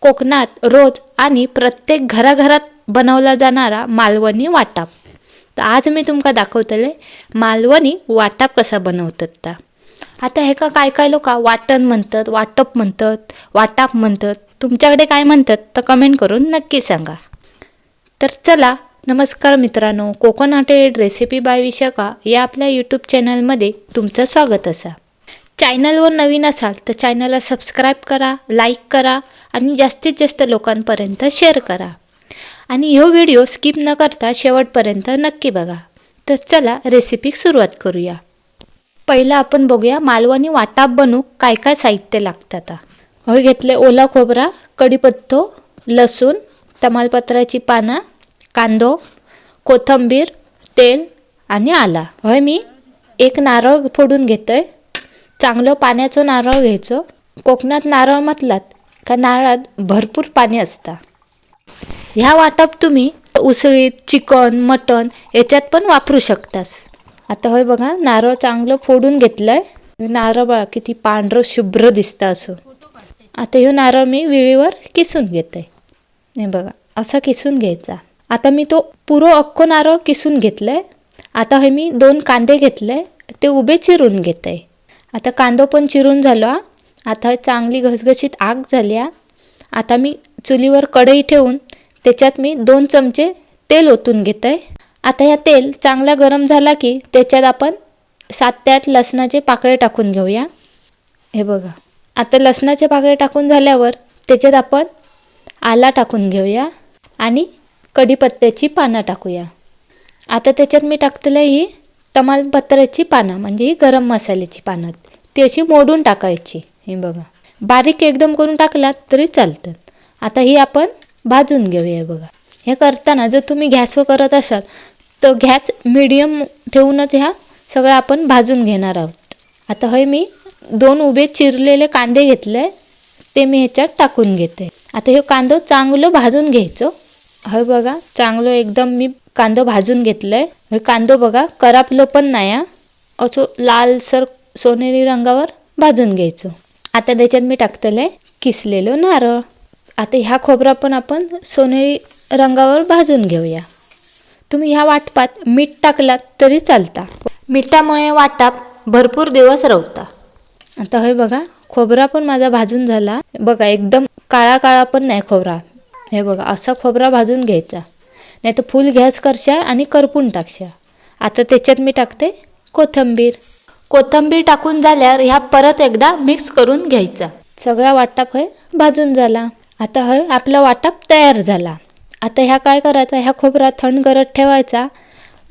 कोकणात रोज आणि प्रत्येक घराघरात बनवला जाणारा मालवणी वाटाप। तर आज मी तुमका दाखवतले मालवणी वाटाप कसा बनवतात ता। आता हे काय काय लोक वाटण म्हणतात, वाटप म्हणतात, वाटाप म्हणतात, तुमच्याकडे काय म्हणतात तर कमेंट करून नक्की सांगा। तर चला, नमस्कार मित्रांनो, Konkan hotel recipe by Vishakha या आपल्या यूट्यूब चॅनलमध्ये तुमचं स्वागत असा। चॅनलवर नवीन असाल तर चॅनलला सबस्क्राईब करा, लाईक करा आणि जास्तीत जास्त लोकांपर्यंत शेअर करा आणि हा व्हिडिओ स्किप न करता शेवटपर्यंत नक्की बघा। तर चला रेसिपी सुरुवात करूया। पहिला आपण बघूया मालवणी वाटाप बनवू काय काय साहित्य लागतात। हे घेतले ओला खोबरा, कढीपत्ता, लसूण, तमालपत्राची पानं, कांदो, कोथिंबीर, तेल आणि आला। हे मी एक नारळ फोडून घेतोय। चांगलं पाण्याचं नारळ घ्यायचं। कोकणात नारळ म्हटलात का नारळात भरपूर पाणी असतं। ह्या वाटप तुम्ही उसळीत, चिकन, मटण याच्यात पण वापरू शकतास। आता होय बघा, नारळ चांगलं फोडून घेतलंय। नारळ बघा किती पांढरं शुभ्र दिसतं असं। आता हे नारळ मी विळीवर किसून घेते। हे बघा असा किसून घ्यायचा। आता मी तो पुरो अख्खो नारळ किसून घेतलाय। आता हे मी 2 कांदे घेतले, ते उभे चिरून घेते। आता कांदो पण चिरून झाला। आता चांगली घसघशीत आग झाल्या। आता मी चुलीवर कढई ठेवून त्याच्यात मी 2 चमचे तेल ओतून घेते। आता या तेल चांगला गरम झाला की त्याच्यात आपण 7 ते 8 लसणाचे पाकळे टाकून घेऊया। हे बघा, आता लसणाचे पाकळे टाकून झाल्यावर त्याच्यात आपण आला टाकून घेऊया आणि कढीपत्त्याची पानं टाकूया। आता त्याच्यात मी टाकतले ही तमालपत्राची पानं, म्हणजे ही गरम मसाल्याची पानं, ती अशी मोडून टाकायची। हे बघा, बारीक एकदम करून टाकलात तरी चालतं। आता ही आपण भाजून घेऊया। बघा, हे करताना जर तुम्ही गॅसवर करत असाल तर गॅस मीडियम ठेवूनच ह्या सगळं आपण भाजून घेणार आहोत। आता हे मी 2 उभे चिरलेले कांदे घेतले, ते मी ह्याच्यात टाकून घेते। आता हे कांदो चांगलं भाजून घ्यायचं। हे बघा, चांगलं एकदम मी कांदो भाजून घेतलंय। हे कांदो बघा करपलो पण नाही, असं लालसर सोनेरी रंगावर भाजून घ्यायचं। आता त्याच्यात मी टाकतले किसलेलं नारळ। आता ह्या खोबरा पण आपण सोनेरी रंगावर भाजून घेऊया। तुम्ही ह्या वाटपात मीठ टाकलात तरी चालता, मिठामुळे वाटाप भरपूर दिवस राहता। आता हे बघा, खोबरा पण माझा भाजून झाला। बघा एकदम काळा काळा पण नाही खोबरा। हे बघा असा खोबरा भाजून घ्यायचा, नाही तर फुल गॅस करशा आणि करपून टाकशा। आता त्याच्यात मी टाकते कोथिंबीर। कोथिंबीर टाकून झाल्यावर ह्या परत एकदा मिक्स करून घ्यायचा। सगळा वाटाप हे भाजून झाला। आता हे आपला वाटाप तयार झाला। आता ह्या काय करायचा, ह्या खोबरा थंड करत ठेवायचा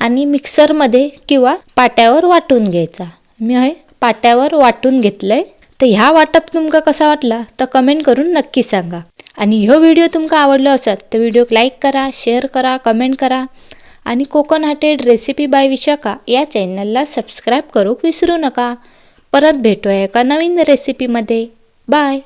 आणि मिक्सरमध्ये किंवा पाट्यावर वाटून घ्यायचा। मी हे पाट्यावर वाटून घेतलंय। तर ह्या वाटप तुमका कसा वाटला तर कमेंट करून नक्की सांगा। आणि ह्यो व्हिडिओ तुमका आवडला असेल तर व्हिडिओ लाईक करा, शेअर करा, कमेंट करा आणि Konkan hotel recipe by Vishakha या चॅनलला सबस्क्राईब करू विसरू नका। परत भेटूया एका नवीन रेसिपीमध्ये। बाय।